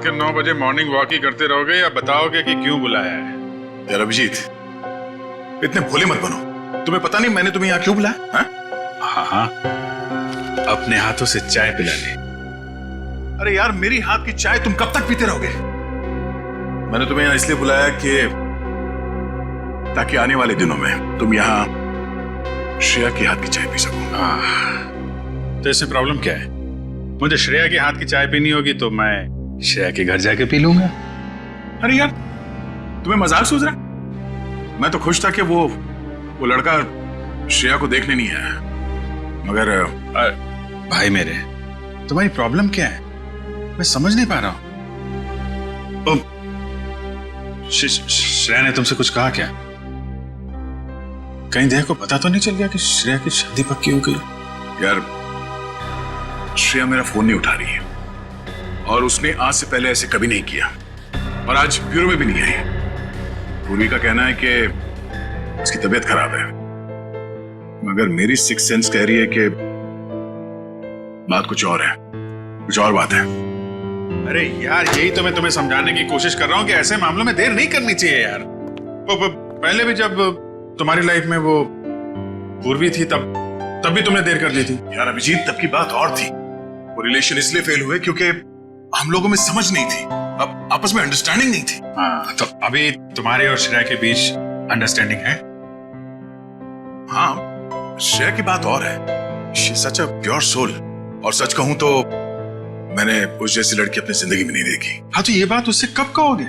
के 9 बजे morning walk ही करते रहोगे या बताओगे कि क्यों बुलाया है? यार अभिजीत, इतने भोले मत बनो। तुम्हें पता नहीं मैंने तुम्हें यहाँ क्यों बुलाया? हाँ हाँ, अपने हाथों से चाय पिला ले। अरे यार, मेरी हाथ की चाय तुम कब तक पीते रहोगे? मैंने तुम्हें यहाँ इसलिए बुलाया कि ताकि आने वाले दिनों में तुम यहाँ श्रेया के हाथ की चाय पी सको। तो इसमें प्रॉब्लम क्या है? मुझे श्रेया के हाथ की चाय पीनी होगी तो मैं श्रेया के घर जाके पी लूंगा। अरे यार, तुम्हें मजाक सूझ रहा? मैं तो खुश था कि वो लड़का श्रेया को देखने नहीं आया, मगर भाई मेरे, तुम्हारी प्रॉब्लम क्या है? मैं समझ नहीं पा रहा हूं। श्रेया ने तुमसे कुछ कहा क्या? कहीं देह को पता तो नहीं चल गया कि श्रेया की शादी पक्की हो गई? यार, श्रेया मेरा फोन नहीं उठा रही है और उसने आज से पहले ऐसे कभी नहीं किया और आज ब्यूरो में भी नहीं आई। पूर्वी का कहना है कि उसकी तबीयत खराब है, मगर मेरी सिक्स सेंस कह रही है कि बात कुछ और है, कुछ और बात है। अरे यार, यही तो मैं तुम्हें समझाने की कोशिश कर रहा हूं कि ऐसे मामलों में देर नहीं करनी चाहिए यार। पहले भी जब तुम्हारी लाइफ में वो पूर्वी थी तब भी तुमने देर कर दी थी। यार अभिजीत, तब की बात और थी। वो रिलेशन इसलिए फेल हुए क्योंकि हम लोगों में समझ नहीं थी, अब आपस में अंडरस्टैंडिंग नहीं थी। हाँ, तो अभी तुम्हारे और श्रेया के बीच अंडरस्टैंडिंग है? हाँ, श्रेया की बात और है। She such a pure soul, और सच कहूं तो मैंने उस जैसी लड़की अपनी जिंदगी में नहीं देखी। हाँ, तो ये बात उससे कब कहोगे?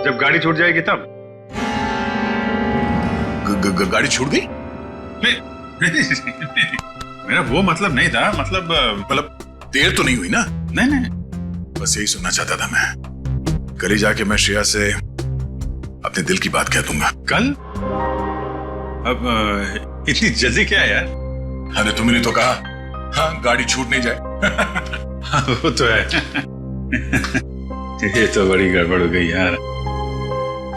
जब गाड़ी छूट जाएगी तब? गाड़ी छूट गई? नहीं, मेरा वो मतलब नहीं था। मतलब देर तो नहीं हुई ना? नहीं, बस यही सुनना चाहता था मैं। कल ही जाके मैं श्रेया से अपने दिल की बात कह दूंगा। कल? अब इतनी जल्दी क्या है यार? अरे तुमने तो कहा हाँ, गाड़ी छूट नहीं जाए। हाँ, वो तो है। ये तो बड़ी गड़बड़ हो गई यार।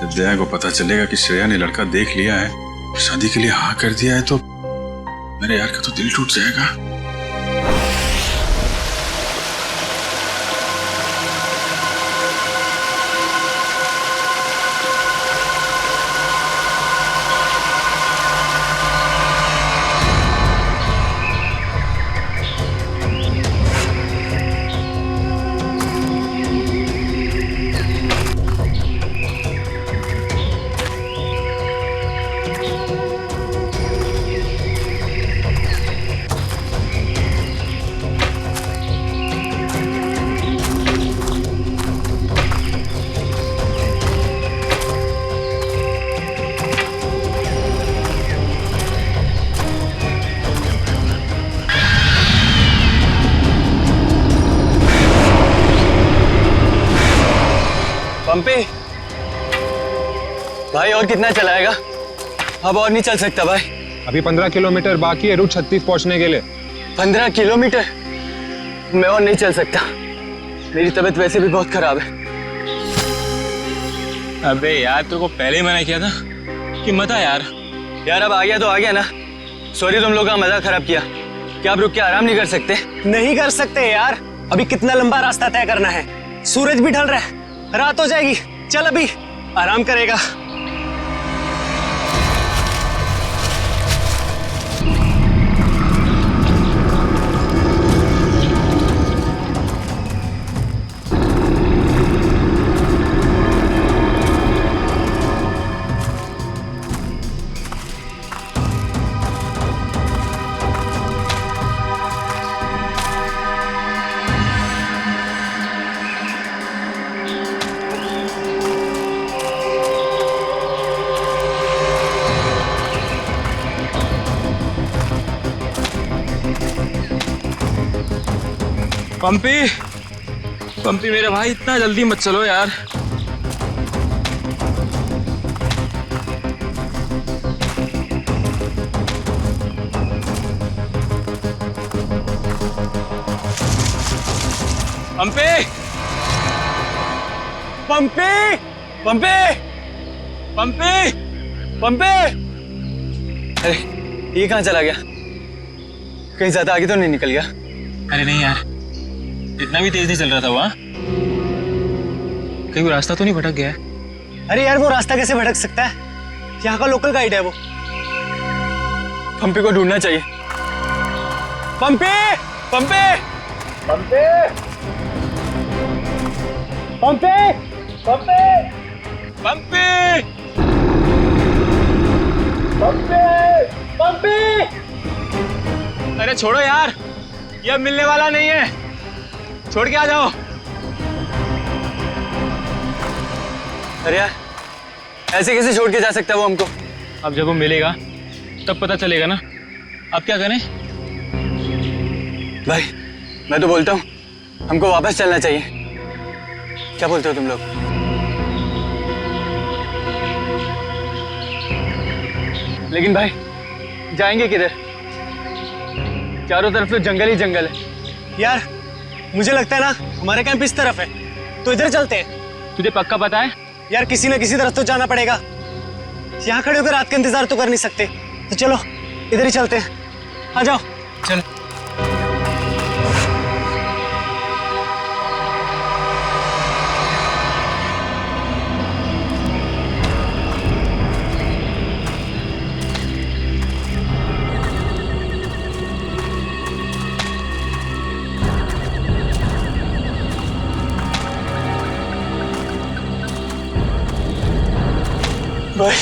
जब दया को पता चलेगा कि श्रेया ने लड़का देख लिया है, शादी के लिए हाँ कर दिया है, तो मेरे यार का तो दिल टूट जाएगा। पंपी भाई, और कितना चलाएगा? अब और नहीं चल सकता भाई। अभी 15 किलोमीटर बाकी है रूट 36 पहुंचने के लिए। 15 किलोमीटर? मैं और नहीं चल सकता, मेरी तबीयत वैसे भी बहुत खराब है। अबे यार, तेरे को पहले ही मना किया था कि मत आ यार। यार अब आ गया तो आ गया ना। सॉरी, तुम लोग का मजा खराब किया। क्या आप रुक के आराम नहीं कर सकते? नहीं कर सकते यार, अभी कितना लंबा रास्ता तय करना है। सूरज भी ढल रहा है, रात हो जाएगी। चल अभी आराम करेगा। पंपी मेरे भाई, इतना जल्दी मत चलो यार। पंपी पंपी पंपी पंपी पंपी। अरे ये कहाँ चला गया? कहीं ज्यादा आगे तो नहीं निकल गया? अरे नहीं यार, इतना भी तेज नहीं चल रहा था वहाँ। कहीं वो रास्ता तो नहीं भटक गया है? अरे यार वो रास्ता कैसे भटक सकता है? यहाँ का लोकल गाइड है वो। पंपी को ढूंढना चाहिए। पंपी, पंपी, पंपी, पंपी, पंपी, पंपी! पंपी, पंपी। अरे छोड़ो यार, ये अब मिलने वाला नहीं है। छोड़ के आ जाओ। अरे यार, ऐसे कैसे छोड़ के जा सकता है वो हमको? अब जब वो मिलेगा तब पता चलेगा ना। अब क्या करें? भाई, मैं तो बोलता हूँ हमको वापस चलना चाहिए। क्या बोलते हो तुम लोग? लेकिन भाई, जाएंगे किधर? चारों तरफ तो जंगल ही जंगल है। यार मुझे लगता है ना हमारे कैंप इस तरफ है, तो इधर चलते हैं। तुझे पक्का पता है? यार किसी न किसी तरफ तो जाना पड़ेगा। यहाँ खड़े होकर रात का इंतजार तो कर नहीं सकते, तो चलो इधर ही चलते हैं। आ जाओ। चल। भाई,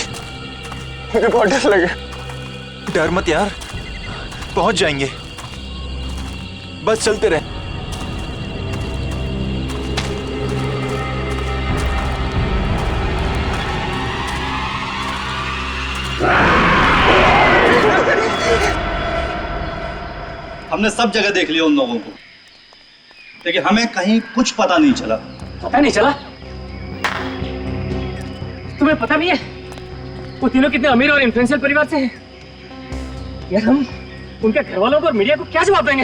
मुझे बहुत डर लगा। डर मत यार, पहुंच जाएंगे। बस चलते रहे। हमने सब जगह देख लिया उन लोगों को, लेकिन हमें कहीं कुछ पता नहीं चला। पता नहीं चला? तुम्हें पता भी है वो तीनों कितने अमीर और इन्फ्लुएंशियल परिवार से हैं? यार हम उनके घर वालों को और मीडिया को क्या जवाब देंगे?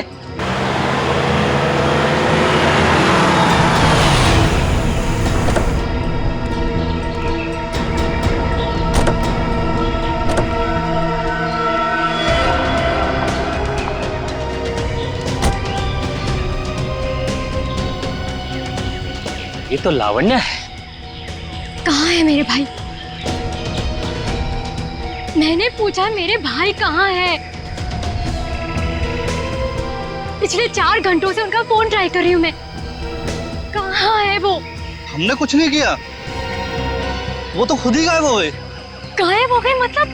ये तो लावण्य है। कहाँ है मेरे भाई? मैंने पूछा मेरे भाई कहाँ है? पिछले 4 घंटों से उनका फोन ट्राई कर रही हूँ मैं। कहाँ है वो? हमने कुछ नहीं किया, वो तो खुद ही गायब हो गए। गायब हो गए मतलब?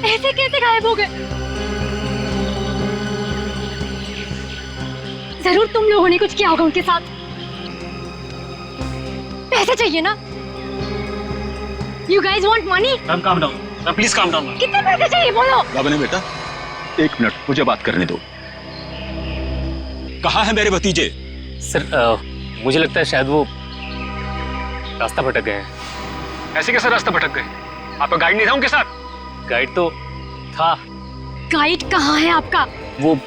ऐसे कैसे गायब हो गए? जरूर तुम लोगों ने कुछ किया होगा उनके साथ। पैसे चाहिए ना? You guys want money? Calm down, please calm down. कितने पैसे चाहिए बोलो? लावण्य बेटा, 1 मिनट मुझे बात करने दो। कहाँ है मेरे भतीजे? सर मुझे लगता है शायद वो रास्ता भटक गए हैं। ऐसे कैसे रास्ता भटक गए? आपका गाइड नहीं था उनके साथ? गाइड तो था। गाइड कहाँ है आपका? वो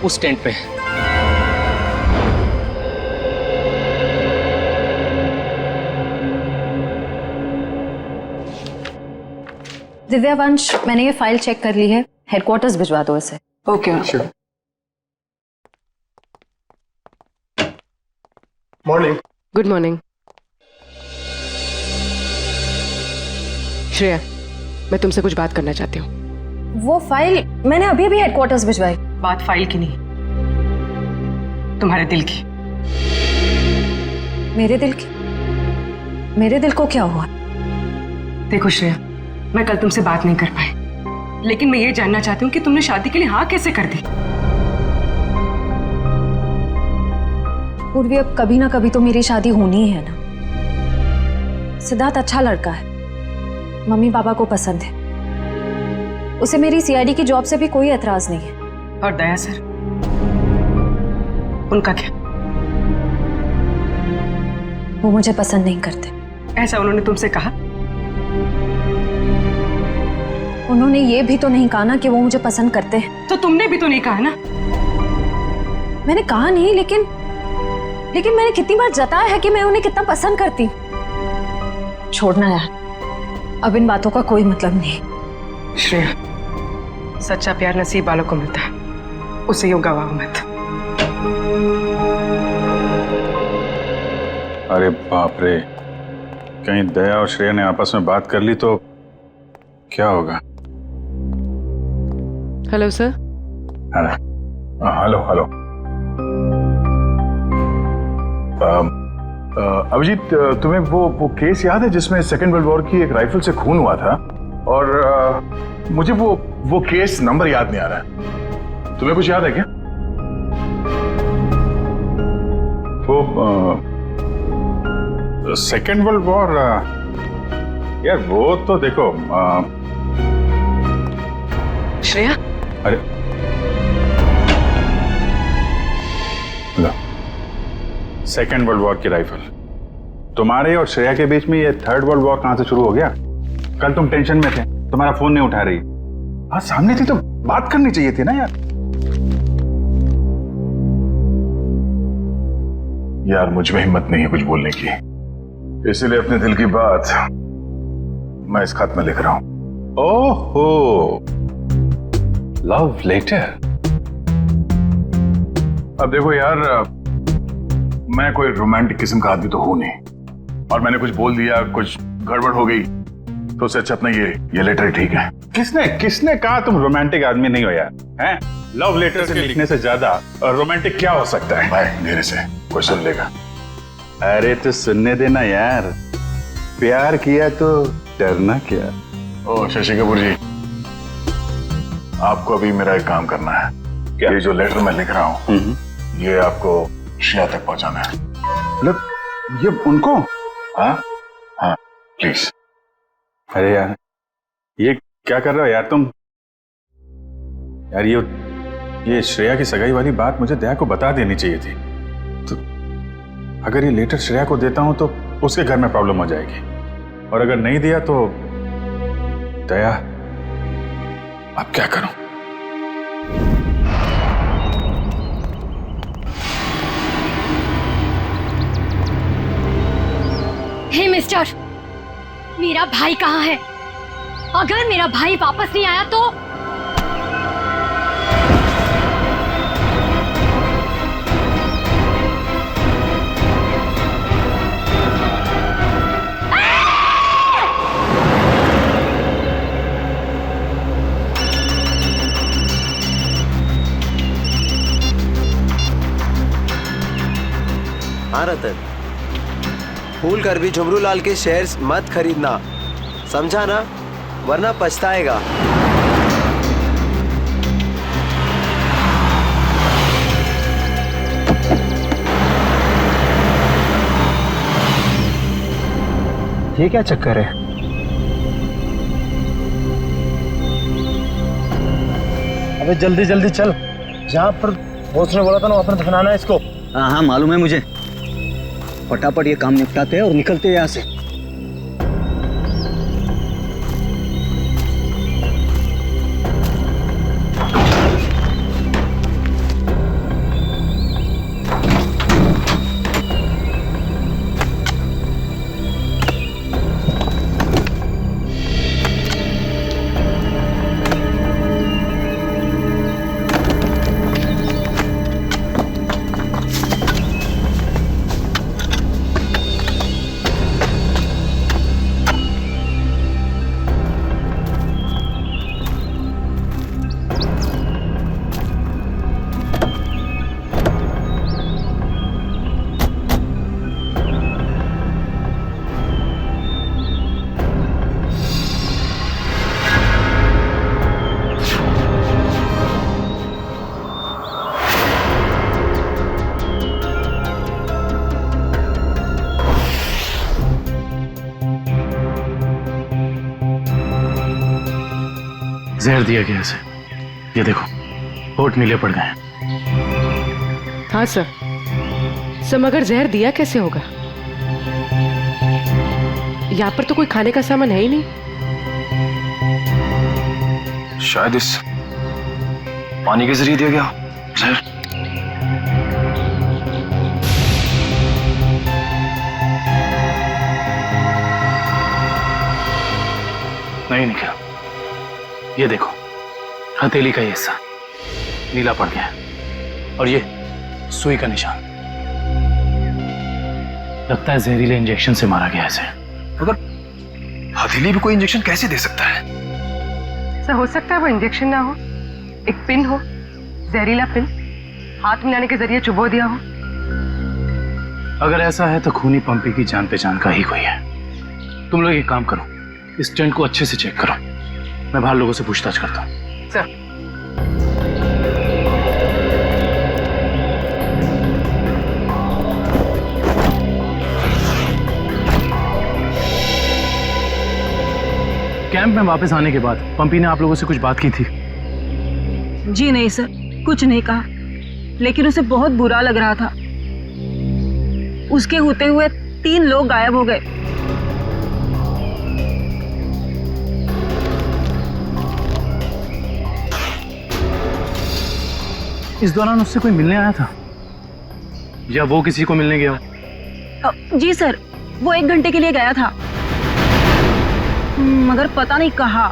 उस टेंट पे है। दिव्या वंश, मैंने ये फाइल चेक कर ली है। हेडक्वार्टर्स भिजवा दो इसे। Okay ma'am. Morning. Good morning. Shreya, मैं तुमसे कुछ बात करना चाहती हूँ। वो फाइल मैंने अभी अभी हेडक्वार्टर्स भिजवाई। बात फाइल की नहीं, तुम्हारे दिल की। मेरे दिल की? मेरे दिल को क्या हुआ? देखो श्रेया, मैं कल तुमसे बात नहीं कर पाई, लेकिन मैं ये जानना चाहती हूँ कि तुमने शादी के लिए हाँ कैसे कर दी? पूर्वी, अब कभी ना कभी तो मेरी शादी होनी ही है ना। सिद्धार्थ अच्छा लड़का है, मम्मी पापा को पसंद है, उसे मेरी सीआईडी की जॉब से भी कोई एतराज नहीं है। और दया सर, उनका क्या? वो मुझे पसंद नहीं करते। ऐसा उन्होंने तुमसे कहा? उन्होंने ये भी तो नहीं कहा ना कि वो मुझे पसंद करते हैं। तो तुमने भी तो नहीं कहा ना? मैंने कहा नहीं, लेकिन मैंने कितनी बार जताया है कि मैं उन्हें कितना पसंद करती हूँ। छोड़ना यार, अब इन बातों का कोई मतलब नहीं। श्रेया, सच्चा प्यार नसीब वालों को मिलता है, उसे यूं गवाओ मत। अरे बाप रे, कहीं दया और श्रेया ने आपस में बात कर ली तो क्या होगा? Hello sir. Hello hello. Abhijit, तुम्हें वो केस याद है जिसमें सेकेंड वर्ल्ड वॉर की एक राइफल से खून हुआ था? और मुझे वो केस नंबर याद नहीं आ रहा है। तुम्हें कुछ याद है क्या? वो सेकेंड वर्ल्ड वॉर, यार वो तो देखो श्रेया, अरे लो, सेकेंड वर्ल्ड वॉर की राइफल। तुम्हारे और श्रेया के बीच में ये थर्ड वर्ल्ड वॉर कहां से शुरू हो गया? कल तुम टेंशन में थे, तुम्हारा फोन नहीं उठा रही। हाँ, सामने थी तो बात करनी चाहिए थी ना यार। यार मुझ में हिम्मत नहीं है कुछ बोलने की, इसीलिए अपने दिल की बात मैं इस खत में लिख रहा हूं। ओहो, लव लेटर। अब देखो यार, मैं कोई रोमांटिक किस्म का आदमी तो हूं नहीं, और मैंने कुछ बोल दिया, कुछ गड़बड़ हो गई तो उससे अच्छा अपना ये लेटर ठीक है। किसने कहा तुम रोमांटिक आदमी नहीं हो यार? हैं? लव लेटर से लिखने से ज्यादा रोमांटिक क्या हो सकता है? भाई धीरे से, कोई सुन लेगा। अरे तो सुनने देना यार, प्यार किया तो डरना क्या। ओ शशि कपूर जी, आपको अभी मेरा एक काम करना है। क्या? ये जो लेटर मैं लिख रहा हूँ ये आपको श्रेया तक पहुंचाना है। मतलब ये उनको? हाँ हाँ प्लीज। अरे यार ये क्या कर रहे हो यार तुम? यार ये श्रेया की सगाई वाली बात मुझे दया को बता देनी चाहिए थी। तो अगर ये लेटर श्रेया को देता हूं तो उसके घर में प्रॉब्लम हो जाएगी, और अगर नहीं दिया तो दया, अब क्या करूं? हे मिस्टर, मेरा भाई कहाँ है? अगर मेरा भाई वापस नहीं आया तो हाँ रतन, भूल कर भी झुमरू लाल के शेयर्स मत खरीदना, समझा ना? वरना पछताएगा। ये क्या चक्कर है? अबे जल्दी जल्दी चल, जहाँ पर बॉस ने बोला था ना वहाँ पर दफनाना है इसको। हाँ हाँ मालूम है मुझे, फटाफट ये काम निपटाते हैं और निकलते हैं यहाँ से। जहर दिया गया इसे, ये देखो होठ नीले पड़ गए। हाँ सर, मगर जहर दिया कैसे होगा? यहाँ पर तो कोई खाने का सामान है ही नहीं। शायद इस पानी के जरिए दिया गया जहर। नहीं निकला, ये देखो हथेली का ये हिस्सा, नीला पड़ गया और ये सुई का निशान। लगता है जहरीले इंजेक्शन से मारा गया इसे। मगर हथेली भी कोई इंजेक्शन कैसे दे सकता है? सर हो सकता है वो इंजेक्शन ना हो, एक पिन हो, जहरीला पिन हाथ मिलाने के जरिए चुबो दिया हो। अगर ऐसा है तो खूनी पंपी की जान पहचान का ही कोई है। तुम लोग एक काम करो, इस टेंट को अच्छे से चेक करो, मैं बाहर लोगों से पूछताछ करता हूँ। सर कैंप में वापस आने के बाद पंपी ने आप लोगों से कुछ बात की थी? जी नहीं सर, कुछ नहीं कहा, लेकिन उसे बहुत बुरा लग रहा था। उसके होते हुए 3 लोग गायब हो गए। इस दौरान उससे कोई मिलने आया था या वो किसी को मिलने गया हो? जी सर, वो 1 घंटे के लिए गया था, मगर पता नहीं कहाँ।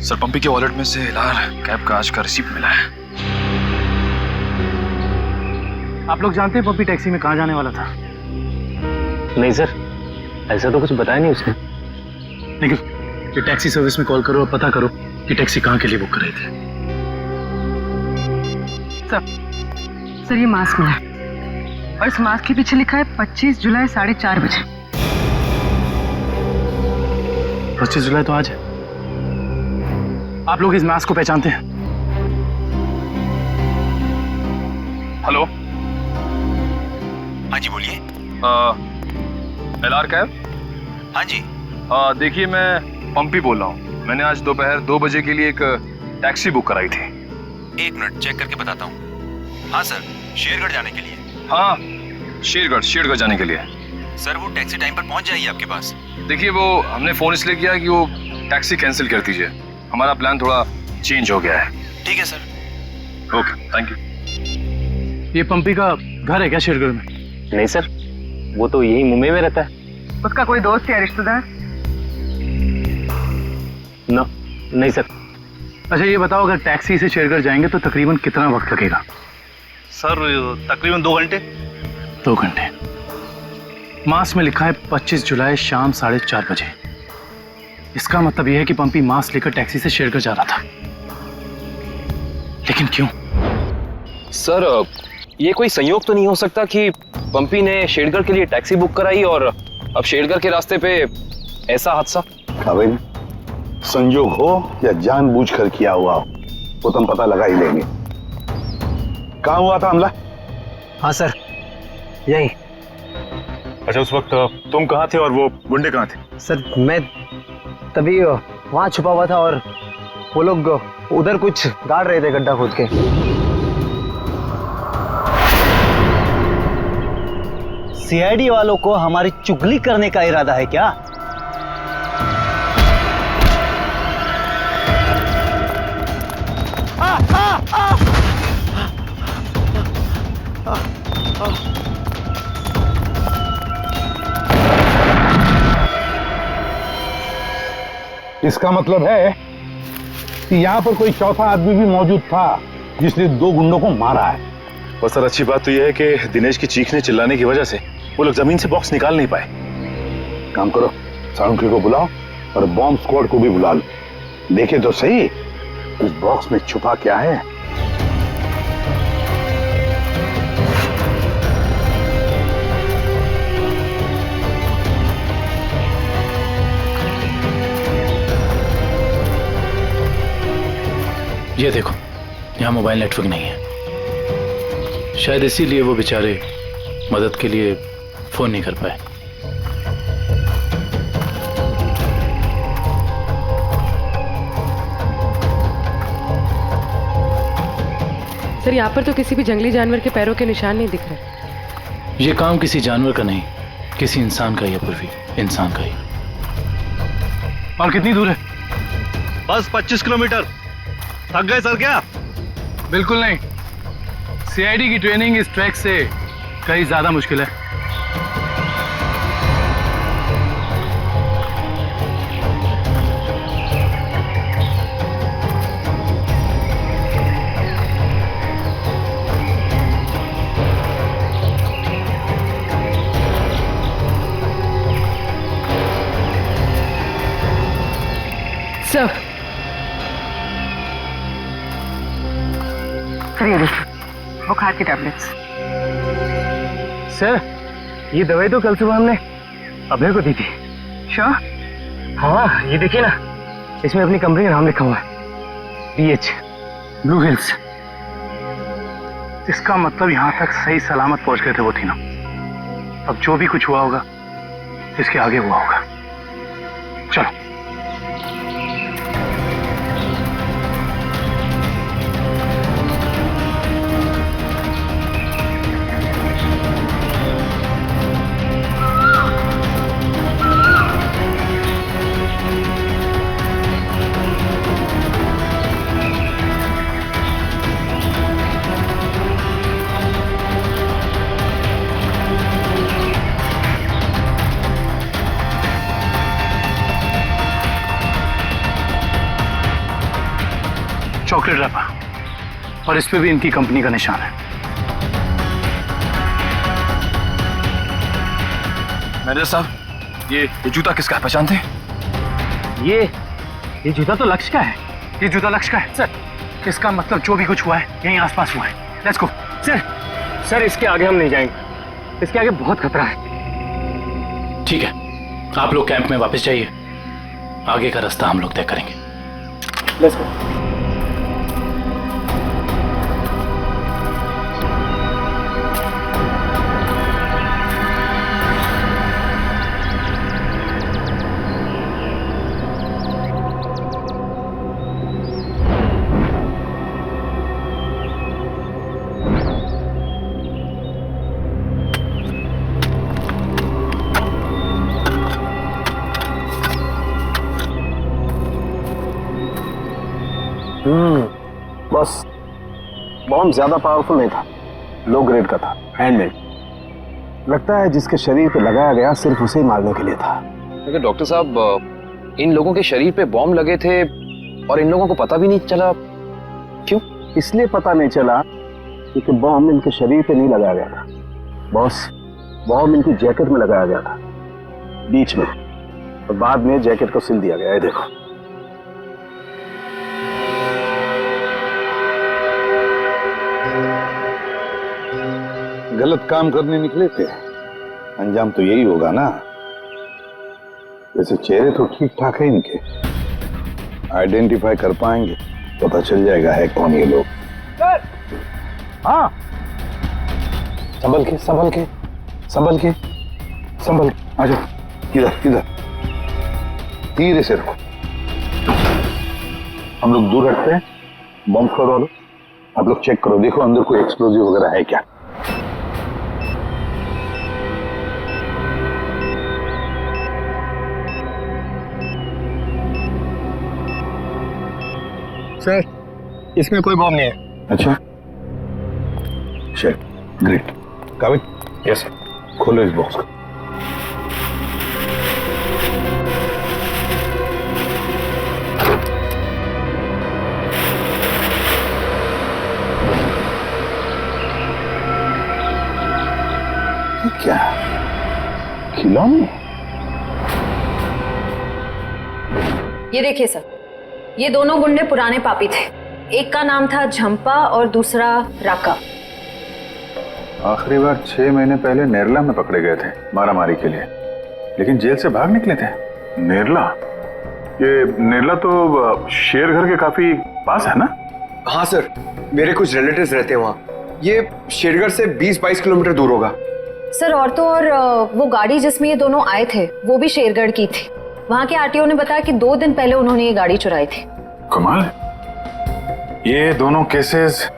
सर पंपी के वॉलेट में से एलआर कैब का आज का रिसीप्ट मिला है। आप लोग जानते हैं पंपी टैक्सी में कहाँ जाने वाला था? नहीं सर, ऐसा तो कुछ बताया नहीं उसने। लेकिन ये टैक्सी सर्विस में कॉल करो और पता करो कि टैक्सी कहाँ के लिए बुक कर रहे थे। सर ये मास्क मिला और इस मास्क के पीछे लिखा है 25 जुलाई 4:30 बजे। 25 जुलाई तो आज है। आप लोग इस मास्क को पहचानते हैं? हेलो, हाँ जी बोलिए। LR cab? हाँ जी। देखिए मैं पंपी बोल रहा हूँ। मैंने आज दोपहर 2 बजे के लिए एक टैक्सी बुक कराई थी। 1 मिनट चेक करके बताता हूँ। हाँ सर, शेरगढ़ जाने के लिए। हाँ, शेरगढ़ जाने के लिए। सर वो टैक्सी टाइम पर पहुँच जाएगी आपके पास। देखिए वो हमने फोन इसलिए किया कि वो टैक्सी कैंसिल कर दीजिए, हमारा प्लान थोड़ा चेंज हो गया है। ठीक है सर। Okay, thank you. ये पंपी का घर है क्या शेरगढ़ में? नहीं सर, वो तो यही मुंबई में रहता है। उसका कोई दोस्त या रिश्तेदार? नहीं सर। अच्छा ये बताओ, अगर टैक्सी से शेरगढ़ जाएंगे तो तकरीबन कितना वक्त लगेगा? सर तकरीबन 2 घंटे। 2 घंटे। मास में लिखा है 25 जुलाई शाम 4:30 बजे। इसका मतलब यह है कि पंपी मास लेकर टैक्सी से शेरगढ़ जा रहा था। लेकिन क्यों? सर ये कोई संयोग तो नहीं हो सकता कि पंपी ने शेरगढ़ के लिए टैक्सी बुक कराई और अब शेरगढ़ के रास्ते पे ऐसा हादसा? भाई संयोग हो या जानबूझकर किया हुआ हो वो तो हम पता लगा ही लेंगे। कहाँ हुआ था हमला? हाँ सर, यही। अच्छा उस वक्त तुम कहाँ थे और वो गुंडे कहाँ थे? सर मैं तभी वहाँ छुपा हुआ था और वो लोग उधर कुछ गाड़ रहे थे गड्ढा खोद के। सीआईडी वालों को हमारी चुगली करने का इरादा है क्या? इसका मतलब है कि यहाँ पर कोई चौथा आदमी भी मौजूद था जिसने 2 गुंडों को मारा है। और सर अच्छी बात तो यह है कि दिनेश की चीखने चिल्लाने की वजह से वो लोग जमीन से बॉक्स निकाल नहीं पाए। काम करो, साउंड को बुलाओ और बॉम्ब स्क्वाड को भी बुला लो। देखे तो सही इस बॉक्स में छुपा क्या है। ये देखो, यहाँ मोबाइल नेटवर्क नहीं है। शायद इसीलिए वो बेचारे मदद के लिए फोन नहीं कर पाए। सर यहाँ पर तो किसी भी जंगली जानवर के पैरों के निशान नहीं दिख रहे। ये काम किसी जानवर का नहीं, किसी इंसान का ही है पूर्वी, इंसान का ही। और कितनी दूर है? बस 25 किलोमीटर। थक गए सर क्या? बिल्कुल नहीं, सीआईडी की ट्रेनिंग इस ट्रैक से कहीं ज्यादा मुश्किल है। सर ये देखिए बुखार की टैबलेट्स। सर ये दवाई तो कल सुबह हमने अभय को दी थी। श्योर? हाँ ये देखिए ना, इसमें अपनी कंपनी का नाम लिखा हुआ है, BH ब्लू हिल्स। इसका मतलब यहाँ तक सही सलामत पहुंच गए थे वो तीनों। अब जो भी कुछ हुआ होगा इसके आगे हुआ होगा। चलो। चॉकलेट रैपर और इस पे भी इनकी कंपनी का निशान है। मैनेजर साहब ये जूता किसका है, पहचानते हैं? ये जूता तो लक्ष्य का है। ये जूता लक्ष्य का है सर। इसका मतलब जो भी कुछ हुआ है यहीं आसपास हुआ है। Let's go. सर इसके आगे हम नहीं जाएंगे, इसके आगे बहुत खतरा है। ठीक है, आप लोग कैंप में वापस जाइए, आगे का रास्ता हम लोग तय करेंगे। Let's go. बस बॉम्ब ज्यादा पावरफुल नहीं था, लो ग्रेड का था, हैंडमेड। लगता है जिसके शरीर पे लगाया गया सिर्फ उसे ही मारने के लिए था। लेकिन डॉक्टर साहब इन लोगों के शरीर पे बॉम्ब लगे थे और इन लोगों को पता भी नहीं चला। क्यों? इसलिए पता नहीं चला क्योंकि बॉम्ब इनके शरीर पे नहीं लगाया गया था बॉस, बॉम्ब इनकी जैकेट में लगाया गया था बीच में, और बाद में जैकेट को सिल दिया गया है। देखो गलत काम करने निकले थे, अंजाम तो यही होगा ना। वैसे चेहरे तो ठीक ठाक है इनके, आइडेंटिफाई कर पाएंगे, पता चल जाएगा है कौन ये लोग। हाँ संभल के संभल के संभल के संभल के। आ जाओ, इधर इधर धीरे से रखो। हम लोग दूर हटते हैं, बॉम्ब स्क्वाड वालों आप लोग चेक करो, देखो अंदर कोई एक्सप्लोजिव वगैरह है क्या। सर इसमें कोई बॉम्ब नहीं है। अच्छा शेट, ग्रेट। काबिल? Yes sir. खोलो इस बॉक्स को। क्या खिलौने? ये देखिए सर, ये दोनों गुंडे पुराने पापी थे। एक का नाम था झंपा और दूसरा राका। आखिरी बार 6 महीने पहले नेरला में पकड़े गए थे मारामारी के लिए, लेकिन जेल से भाग निकले थे। नेरला? ये नेरला तो शेरघर के काफी पास है ना? हाँ सर, मेरे कुछ रिलेटिव्स रहते हैं वहाँ। ये शेरगढ़ से 20-22 किलोमीटर दूर होगा। सर और तो और वो गाड़ी जिसमें ये दोनों आए थे वो भी शेरगढ़ की थी। वहाँ के आरटीओ ने बताया कि 2 दिन पहले उन्होंने ये गाड़ी चुराई थी। कमाल, ये दोनों केसेस,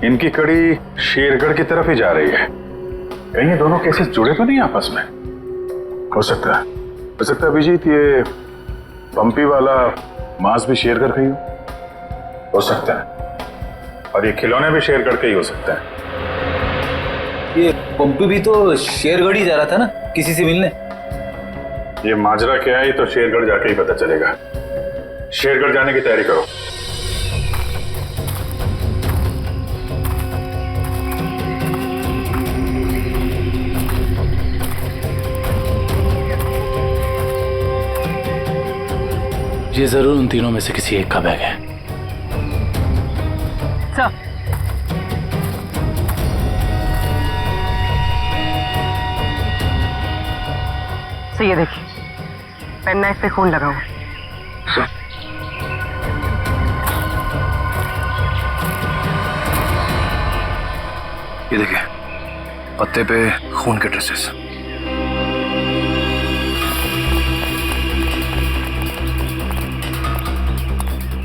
इनकी कड़ी शेरगढ़ की तरफ ही जा रही है। कहीं ये दोनों केसेस जुड़े तो नहीं आपस में? हो सकता है अभिजीत ये पंपी वाला मांस भी शेरगढ़ का ही हो सकता है, और ये खिलौने भी शेरगढ़ के ही हो सकता है। ये पंपी भी तो शेरगढ़ ही जा रहा था ना किसी से मिलने। ये माजरा क्या है तो शेरगढ़ जाके ही पता चलेगा। शेरगढ़ जाने की तैयारी करो। ये जरूर उन तीनों में से किसी एक का बैग है। सर, ये देखिए, पेन नाइफ पे खून लगा हुआ। ये देखिए, पत्ते पे खून के ट्रेसेस।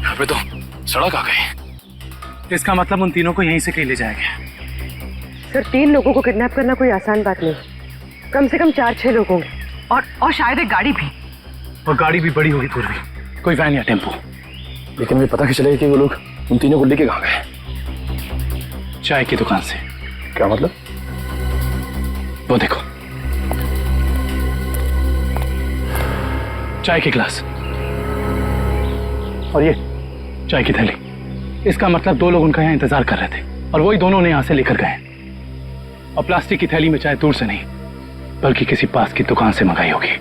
यहाँ पे तो सड़क आ गई। इसका मतलब उन तीनों को यहीं से कहीं ले जाया गया। सर, 3 लोगों को किडनैप करना कोई आसान बात नहीं। कम से कम 4-6 लोग होंगे और शायद एक गाड़ी भी। और गाड़ी भी बड़ी होगी पूर्वी, कोई वैन या टेम्पो। लेकिन मुझे पता कैसे चलेगा कि वो लोग उन तीनों को लेके कहाँ गए? चाय की दुकान से। क्या मतलब? वो देखो, चाय के गिलास और ये चाय की थैली। इसका मतलब 2 लोग उनका यहाँ इंतजार कर रहे थे और वही दोनों ने यहाँ से लेकर गए। और प्लास्टिक की थैली में चाय दूर से नहीं बल्कि किसी पास की दुकान से मंगाई होगी।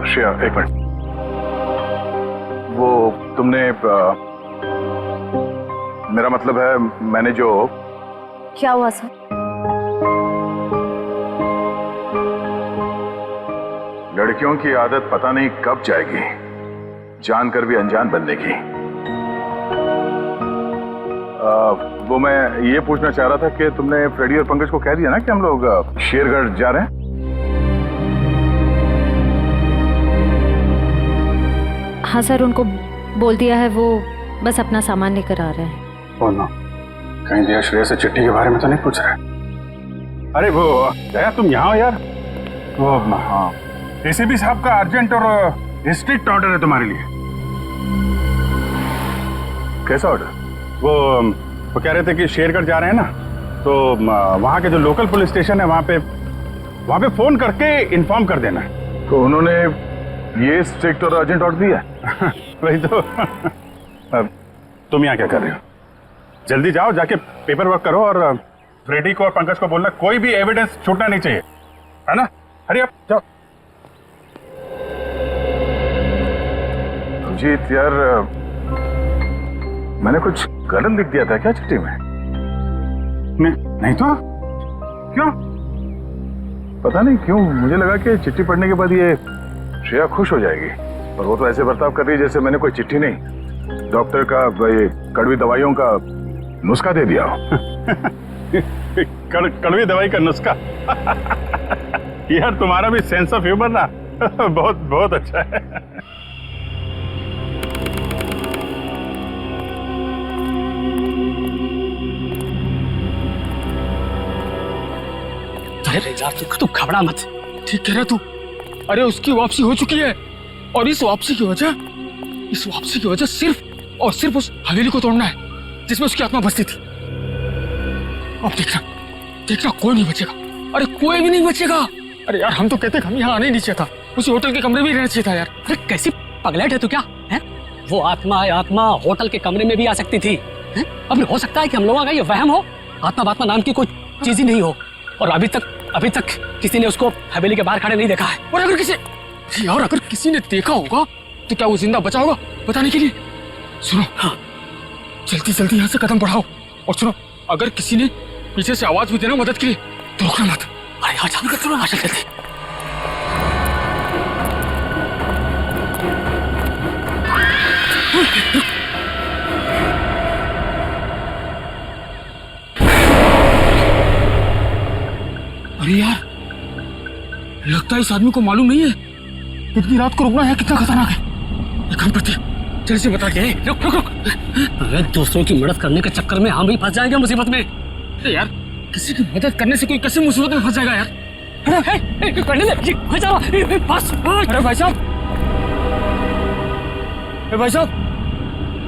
श्रेया, एक मिनट। वो तुमने मेरा मतलब है, मैंने जो। क्या हुआ सर? लड़कियों की आदत पता नहीं कब जाएगी, जानकर भी अनजान बनने की। वो मैं ये पूछना चाह रहा था कि तुमने फ्रेडी और पंकज को कह दिया ना कि हम लोग शेरगढ़ जा रहे हैं? हाँ सर, उनको बोल दिया है, वो बस अपना सामान लेकर आ रहे हैं। बोलना कहीं दिया श्रेया से चिट्ठी के बारे में तो नहीं पूछ रहे? अरे वो दया, तुम यहाँ हो यार। वो हाँ, एसीपी साहब का अर्जेंट और स्ट्रिक्ट ऑर्डर है तुम्हारे लिए। कैसा ऑर्डर? वो कह रहे थे कि शेरगढ़ जा रहे हैं ना, तो वहाँ के जो लोकल पुलिस स्टेशन है वहाँ पे फोन करके इन्फॉर्म कर देना है। तो उन्होंने ये स्ट्रिक्ट और अर्जेंट ऑर्डर दिया? वही तो। अब तुम यहाँ क्या कर रहे हो? जल्दी जाओ, जाके पेपर वर्क करो और फ्रेडी को और पंकज को बोलना कोई भी एविडेंस छूटना नहीं चाहिए, है ना? हरी अप, जाओ। अभिजीत यार, मैंने कुछ गलत लिख दिया था क्या चिट्ठी में? नहीं तो क्यों? पता नहीं क्यों मुझे लगा कि चिट्ठी पढ़ने के बाद ये श्रेया खुश हो जाएगी, और वो तो ऐसे बर्ताव कर रही है जैसे मैंने कोई चिट्ठी नहीं, डॉक्टर का ये कड़वी दवाइयों का नुस्खा दे दिया हो। कड़वी दवाई का नुस्खा? यार तुम्हारा भी सेंस ऑफ ह्यूमर ना बहुत बहुत अच्छा है। अरे यार तू घबरा मत, ठीक कह रहा तू। अरे उसकी वापसी हो चुकी है, और इस वापसी की वजह सिर्फ और सिर्फ उस हवेली को तोड़ना है जिसमें उसकी आत्मा बसती थी। अब देखना कोई नहीं बचेगा। अरे कोई भी नहीं बचेगा। अरे यार हम तो कहते हम यहाँ आने नहीं चाहिए था, उसी होटल के कमरे में रहना चाहिए था यार। अरे कैसी पगलेट है तू क्या है? वो आत्मा होटल के कमरे में भी आ सकती थी। अब हो सकता है कि हम लोगों का ये वहम हो, आत्मा नाम की कोई चीज ही नहीं हो, और अभी तक किसी ने उसको हवेली के बाहर खड़े नहीं देखा है। और अगर किसी ने देखा होगा तो क्या वो जिंदा बचा होगा बताने के लिए? सुनो, हाँ, जल्दी यहाँ से कदम बढ़ाओ, और सुनो, अगर किसी ने पीछे से आवाज भी देना मदद के लिए तो रोकना मत। अरे यहाँ जाने का चलो, जल्दी। अरे यार, लगता है इस आदमी को मालूम नहीं है इतनी रात को रुकना है कितना खतरनाक है। एक काम करते हैं, जल्दी से बता के। रुक। अरे दूसरों की मदद करने के चक्कर में हम भी फंस जाएंगे मुसीबत में। अरे यार, किसी की मदद करने से कोई कैसे मुसीबत में फंस जाएगा यार? अरे भाई साहब,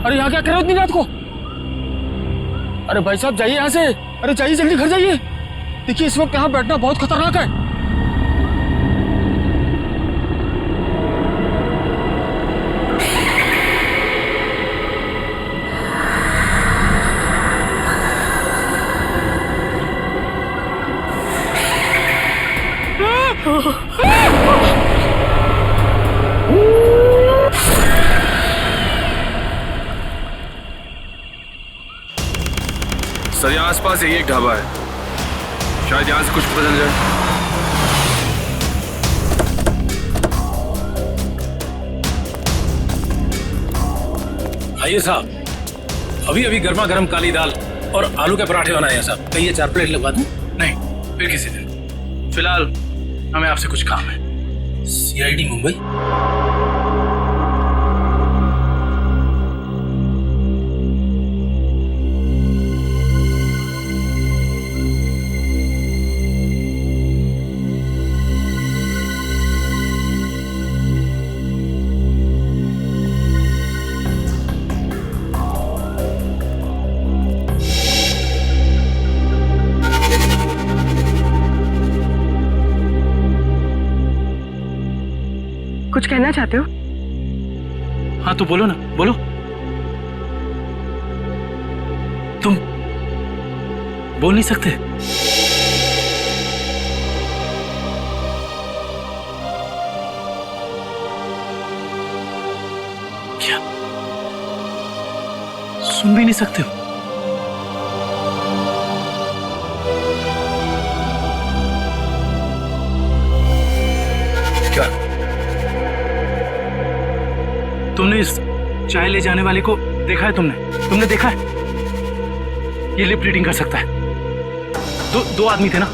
अरे यहाँ क्या कर रहे हो इतनी रात को? अरे भाई साहब जाइए यहाँ से, अरे जाइए जल्दी घर जाइए। देखिए इस वक्त यहाँ बैठना बहुत खतरनाक है। सर यहाँ आसपास यही एक ढाबा है, शायद यहाँ से कुछ पता चल जाए। आइए साहब, अभी अभी गर्मा गर्म काली दाल और आलू के पराठे बनाए हैं साहब। कहिए 4 प्लेट लगवा दूं? नहीं, फिर किसी दिन। फिलहाल हमें आपसे कुछ काम है। CID मुंबई। कुछ कहना चाहते हो? हाँ तो बोलो ना, बोलो। तुम बोल नहीं सकते? क्या सुन भी नहीं सकते हो? क्या तुमने इस चाय ले जाने वाले को देखा है? तुमने देखा है? ये लिप रीडिंग कर सकता है। दो आदमी थे ना?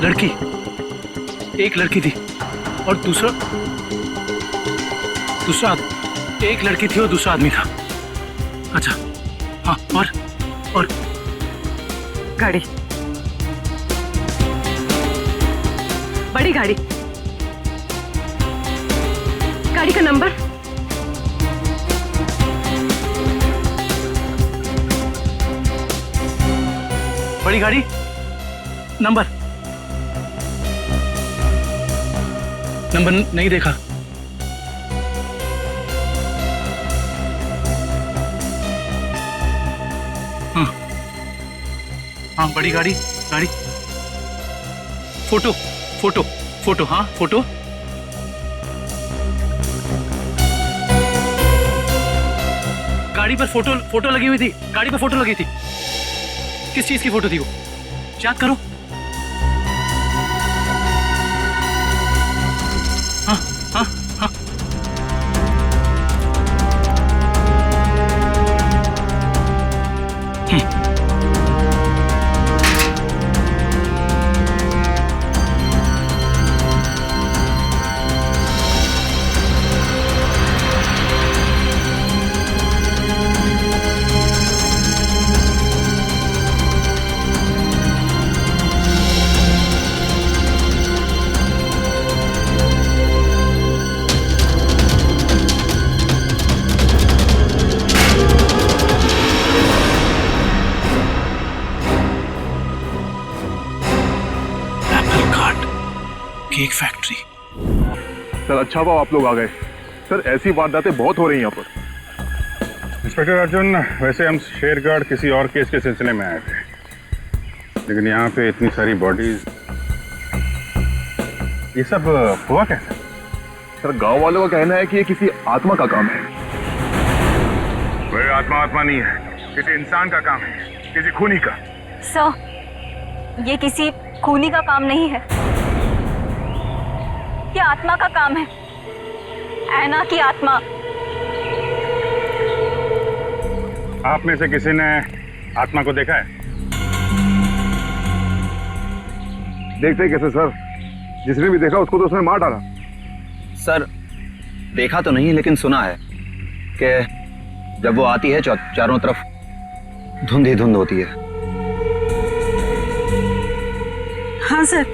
लड़की, एक लड़की थी और दूसरा एक लड़की थी और दूसरा आदमी था। अच्छा हाँ, और गाड़ी, बड़ी गाड़ी, गाड़ी का नंबर? बड़ी गाड़ी नंबर नहीं देखा। हाँ बड़ी गाड़ी, फोटो हाँ फोटो। गाड़ी पर फोटो लगी हुई थी। गाड़ी पर फोटो लगी थी। किस चीज की फोटो थी वो? याद करो। हाँ हाँ हाँ केक फैक्ट्री। सर अच्छा हुआ आप लोग आ गए। सर ऐसी वारदातें बहुत हो रही हैं यहाँ पर। इंस्पेक्टर अर्जुन, वैसे हम शेरगढ़ किसी और केस के सिलसिले में आए थे, लेकिन यहाँ पे इतनी सारी बॉडीज, ये सब हुआ कैसे? सर गांव वालों का कहना है कि ये किसी आत्मा का काम है। कोई आत्मा नहीं है, किसी इंसान का काम है, किसी खूनी का। सर ये किसी खूनी का काम नहीं है, ये आत्मा का काम है। ऐना की आत्मा। आप में से किसी ने आत्मा को देखा है? देखते कैसे सर, जिसने भी देखा उसको तो उसने मार डाला। सर देखा तो नहीं, लेकिन सुना है कि जब वो आती है चारों तरफ धुंध ही धुंध होती है। हाँ सर,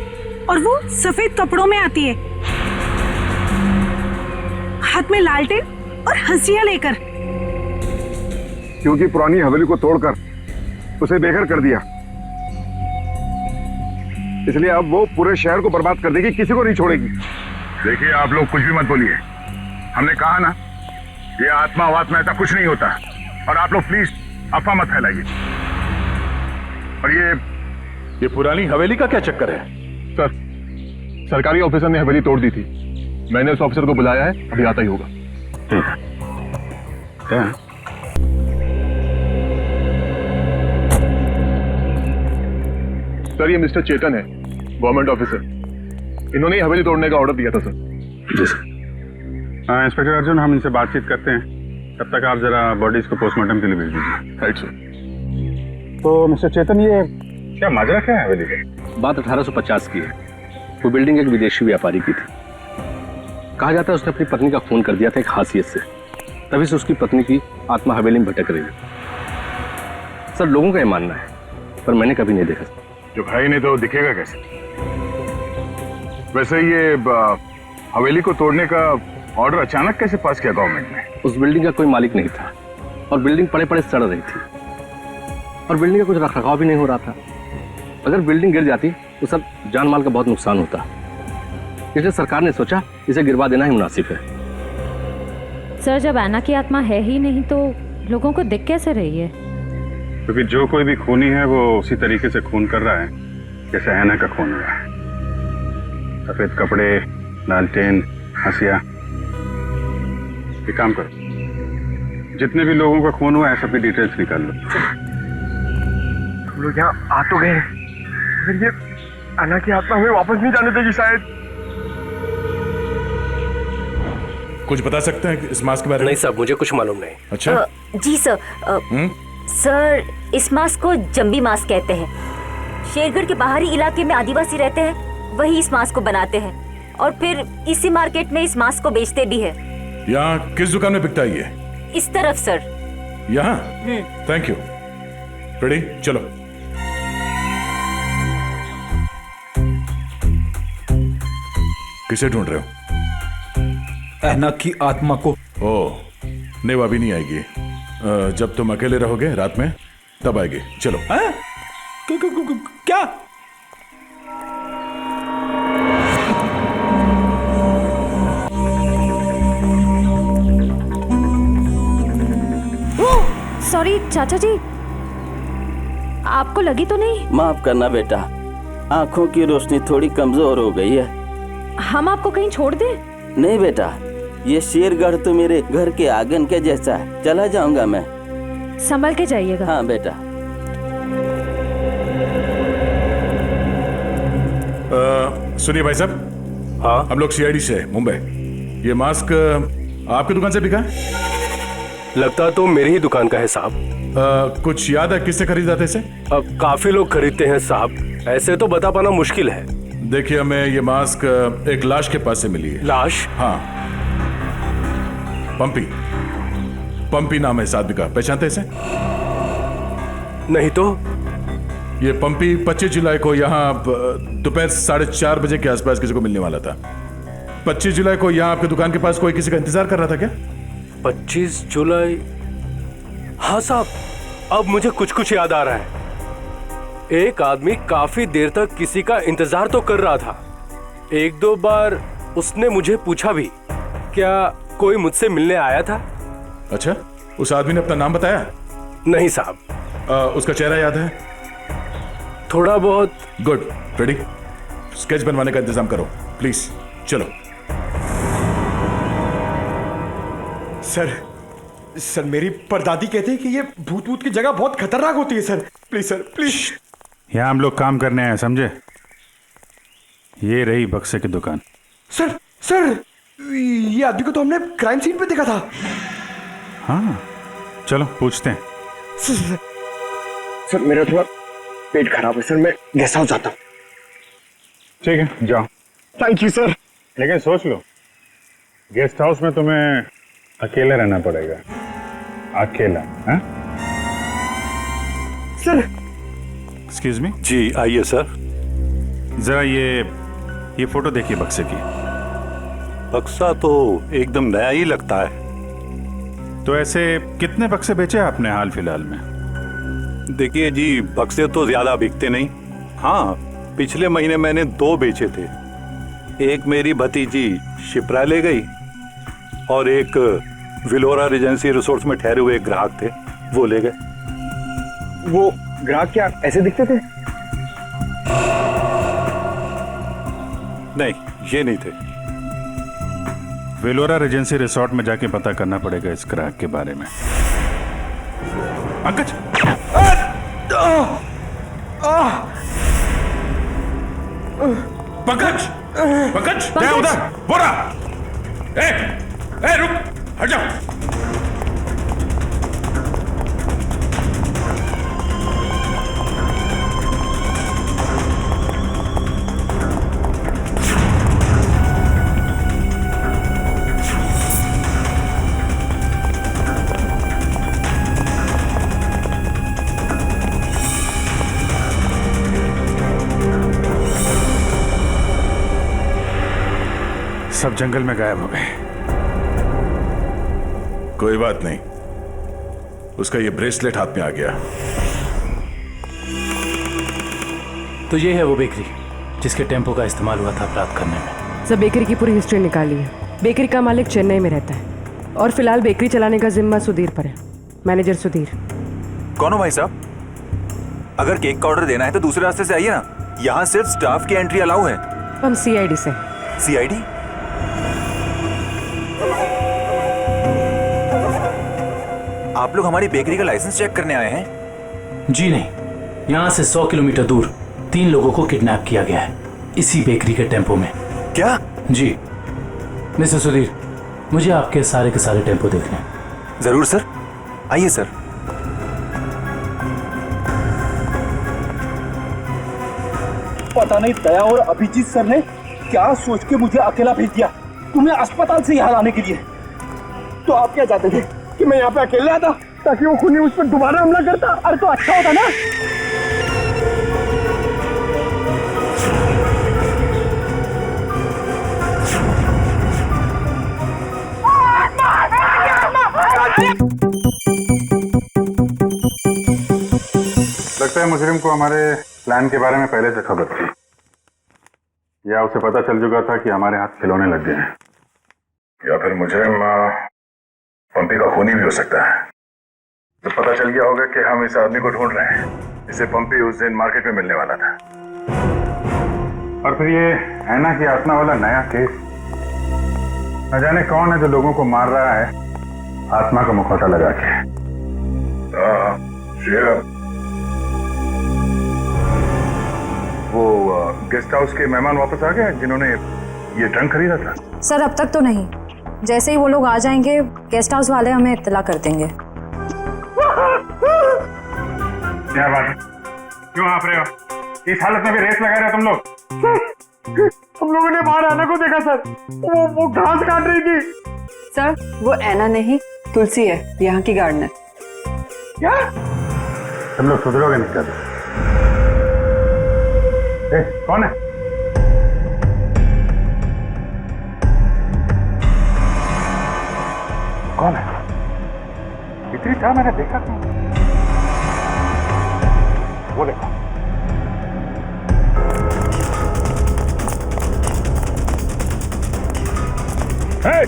और वो सफेद कपड़ों में आती है, हाथ में लालटेन और हंसिया लेकर। क्योंकि पुरानी हवेली को तोड़कर उसे बेघर कर दिया, इसलिए अब वो पूरे शहर को बर्बाद कर देगी, किसी को नहीं छोड़ेगी। देखिए आप लोग कुछ भी मत बोलिए, हमने कहा ना ये आत्मा वात्मा ऐसा कुछ नहीं होता, और आप लोग प्लीज अफवाह मत फैलाइए। और ये पुरानी हवेली का क्या चक्कर है? सर, सरकारी ऑफिसर ने हवेली तोड़ दी थी। मैंने उस ऑफिसर को बुलाया है, अभी आता ही होगा। क्या? सर, ये मिस्टर चेतन है, गवर्नमेंट ऑफिसर। इन्होंने ही हवेली तोड़ने का ऑर्डर दिया था सर। जी सर। इंस्पेक्टर अर्जुन, हम इनसे बातचीत करते हैं, तब तक आप जरा बॉडीज को पोस्टमार्टम के लिए भेज दीजिए। Right sir. तो मिस्टर चेतन, ये क्या माजरा क्या है हवेली का? बात 1850 की है। वो बिल्डिंग एक विदेशी व्यापारी की थी। कहा जाता है उसने अपनी पत्नी का खून कर दिया था एक हासियत से, तभी से उसकी पत्नी की आत्मा हवेली में भटक रही है। सर, लोगों का ये मानना है, पर मैंने कभी नहीं देखा। जो भाई ने तो दिखेगा कैसे? वैसे ये हवेली को तोड़ने का ऑर्डर अचानक कैसे पास किया गवर्नमेंट ने? उस बिल्डिंग का कोई मालिक नहीं था और बिल्डिंग पड़े पड़े सड़ रही थी और बिल्डिंग का कुछ रखरखाव भी नहीं हो रहा था। अगर बिल्डिंग गिर जाती तो सब जान माल का बहुत नुकसान होता, इसलिए सरकार ने सोचा इसे गिरवा देना ही मुनासिब है। सर, जब ऐना की आत्मा है ही नहीं तो लोगों को दिख कैसे रही है? क्योंकि जो कोई भी खूनी है वो उसी तरीके से खून कर रहा है जैसे ऐना का खून हुआ है। सफेद कपड़े, लालटेन, हंसिया। एक काम करो, जितने भी लोगों का खून हुआ है सबकी डिटेल्स निकाल लो। हम लोग यहाँ आ तो गए, फिर ये ऐना की आत्मा हमें वापस नहीं जाने देगी शायद। कुछ बता सकते हैं इस मास्क के बारे में? नहीं साहब, मुझे कुछ मालूम नहीं। अच्छा। जी सर। सर, इस मास्क को जंबी मास्क कहते हैं। शेरगढ़ के बाहरी इलाके में आदिवासी रहते हैं, वही इस मास्क को बनाते हैं और फिर इसी मार्केट में इस मास्क को बेचते भी है। यहाँ किस दुकान में बिकता है ये? इस तरफ सर। यहाँ? Thank you. रेडी, चलो। किसे ढूंढ रहे हो? ऐना की आत्मा को। ओह, नहीं वो अभी नहीं आएगी। जब तुम अकेले रहोगे रात में तब आएगी। चलो। क्या? सॉरी चाचा जी, आपको लगी तो नहीं? माफ करना बेटा, आंखों की रोशनी थोड़ी कमजोर हो गई है। हम आपको कहीं छोड़ दें? नहीं बेटा, ये शेरगढ़ तो मेरे घर के आंगन के जैसा है। चला जाऊंगा मैं। संभल के जाइएगा। हाँ बेटा। सुनिए भाई साहब। हाँ? हम लोग सीआईडी से मुंबई। ये मास्क आपकी दुकान से बिका है? लगता तो मेरी ही दुकान का है साहब। कुछ याद है किससे खरीदा था इसे? अब काफी लोग खरीदते हैं साहब, ऐसे तो बता पाना मुश्किल है। देखिए, हमें ये मास्क एक लाश के पास से मिली है। लाश? हाँ, पंपी नाम है इस आदमी का, पहचानते इसे? नहीं तो। ये पंपी 25 जुलाई को यहाँ दोपहर 4:30 बजे के आसपास किसी को मिलने वाला था। 25 जुलाई को यहाँ आपकी दुकान के पास कोई किसी का इंतजार कर रहा था क्या? 25 जुलाई? हाँ साहब, अब मुझे कुछ कुछ याद आ रहा है। एक आदमी काफी देर तक किसी का इंतजार तो कर रहा था। एक दो बार उसने मुझे पूछा भी, क्या कोई मुझसे मिलने आया था? अच्छा, उस आदमी ने अपना नाम बताया? नहीं साहब। उसका चेहरा याद है? थोड़ा बहुत। गुड। रेडी? स्केच बनवाने का इंतजाम करो प्लीज। चलो। सर मेरी परदादी कहते हैं कि ये भूत की जगह बहुत खतरनाक होती है सर। Please sir, please. यहाँ हम लोग काम करने आए, समझे? ये रही बक्से की दुकान। सर, ये आदमी को तो हमने क्राइम सीन पे देखा था। हाँ, चलो पूछते हैं। सर मेरा थोड़ा पेट खराब है सर, मैं गेस्ट हाउस जाता हूँ। ठीक है, जाओ। Thank you sir. लेकिन सोच लो, गेस्ट हाउस में तुम्हें अकेले रहना पड़ेगा। अकेला? हाँ? सर। Excuse me. जी आइए सर। जरा ये फोटो देखिए बक्से की। बक्सा तो एकदम नया ही लगता है। तो ऐसे कितने बक्से बेचे आपने हाल फिलहाल में? देखिए जी, बक्से तो ज्यादा बिकते नहीं। हाँ, पिछले महीने मैंने 2 बेचे थे। एक मेरी भतीजी शिप्रा ले गई और एक विलोरा रिजेंसी रिसोर्ट्स में ठहरे हुए एक ग्राहक थे, वो ले गए। वो ग्राहक क्या ऐसे दिखते थे? नहीं, ये नहीं थे। वेलोरा रेजेंसी रिसोर्ट में जाके पता करना पड़ेगा इस ग्राहक के बारे में। पंकज! पंकज! पंकज! क्या उधर? बोरा! ए, रुक! हट जाओ! सब जंगल में गायब हो गए। कोई बात नहीं, उसका ये ब्रेसलेट हाथ में आ गया। तो ये है वो बेकरी जिसके टेम्पो का इस्तेमाल हुआ था अपराध करने में। सर बेकरी की पूरी हिस्ट्री निकाली है। बेकरी का मालिक चेन्नई में रहता है और फिलहाल बेकरी चलाने का जिम्मा सुधीर पर है। मैनेजर सुधीर। कौन हो भाई साहब? अगर केक का ऑर्डर देना है तो दूसरे रास्ते से आइए ना, यहाँ सिर्फ स्टाफ की एंट्री अलाउ है। हम सीआईडी से। सीआईडी? आप लोग हमारी बेकरी का लाइसेंस चेक करने आए हैं? जी नहीं, यहाँ से 100 किलोमीटर दूर 3 लोगों को किडनैप किया गया है इसी बेकरी के टेम्पो में। क्या? जी मिस्टर सुधीर, मुझे आपके सारे के सारे टेम्पो देखने हैं। जरूर सर, आइए सर। पता नहीं दया और अभिजीत सर ने क्या सोच के मुझे अकेला भेज दिया तुम्हें अस्पताल से यहाँ लाने के लिए। तो आप क्या चाहते थे कि मैं यहाँ पे अकेले आता ताकि वो खूनी उस पर दोबारा हमला करता? अरे तो अच्छा होता ना। लगता है मुजरिम को हमारे प्लान के बारे में पहले से खबर थी, या उसे पता चल चुका था कि हमारे हाथ खिलौने लग गए हैं, या फिर मुजरिम पंपी का खूनी भी हो सकता है। तो पता चल गया होगा कि हम इस आदमी को ढूंढ रहे हैं जिसे पंपी उस दिन मार्केट में मिलने वाला था। और फिर ये ऐना की आत्मा वाला नया केस, न जाने कौन है जो लोगों को मार रहा है आत्मा का मुखौटा लगा के। वो गेस्ट हाउस के मेहमान वापस आ गए जिन्होंने ये ट्रंक खरीदा था? सर अब तक तो नहीं, जैसे ही वो लोग आ जाएंगे गेस्ट हाउस वाले हमें इत्तला कर देंगे। क्या बात है, क्यों हाँफ रहे हो? इस हालत में भी रेस लगा रहे तुम लोग? हम लोगों ने बाहर आना को देखा सर, वो घास काट रही थी। सर वो ऐना नहीं, तुलसी है, यहाँ की गार्डनर। क्या? तुम लोग सुधरोगे नहीं कभी। कौन है? कौन है? इतनी चाह मैंने देखा था। वो देखो। Hey!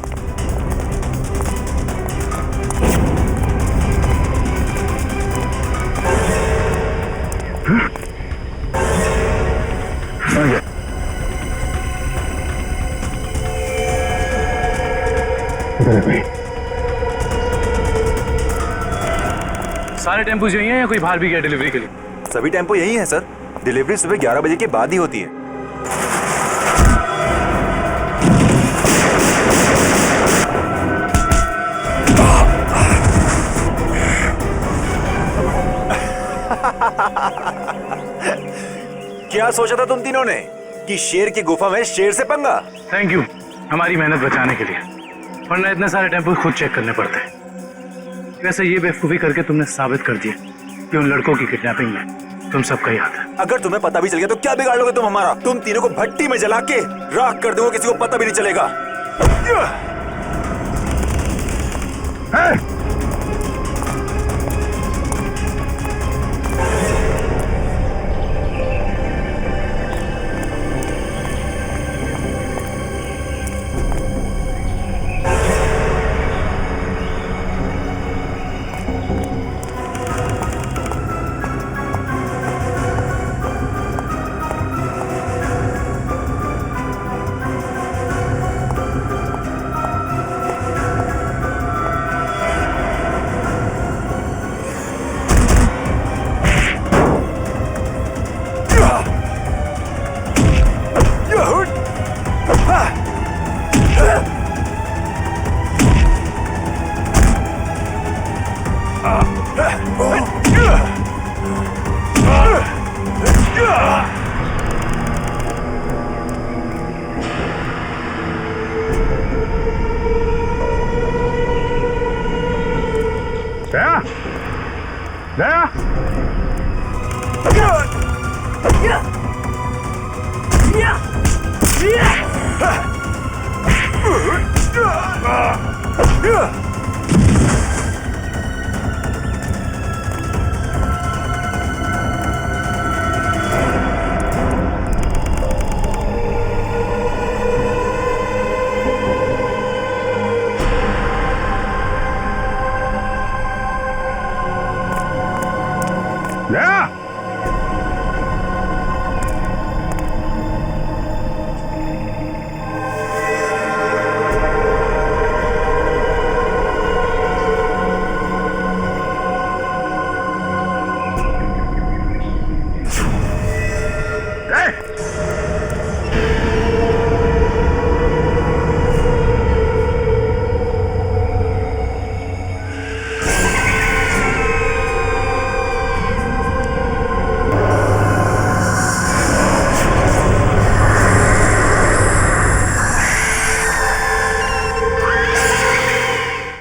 सारे टेम्पो यही हैं या कोई बाहर भी गया डिलीवरी के लिए? सभी टेम्पो यही हैं सर। डिलीवरी सुबह 11 बजे के बाद ही होती है। क्या सोचा था तुम तीनों ने कि शेर की गुफा में शेर से पंगा? थैंक यू हमारी मेहनत बचाने के लिए, वरना इतने सारे टेम्पो खुद चेक करने पड़ते हैं। वैसे ये बेवकूफी करके तुमने साबित कर दिया कि उन लड़कों की किडनैपिंग में तुम सबका ही हाथ है। अगर तुम्हें पता भी चल गया तो क्या बिगाड़ लोगे तुम हमारा? तुम तीनों को भट्टी में जला के राख कर दूंगा, किसी को पता भी नहीं चलेगा। दया, दया, दया।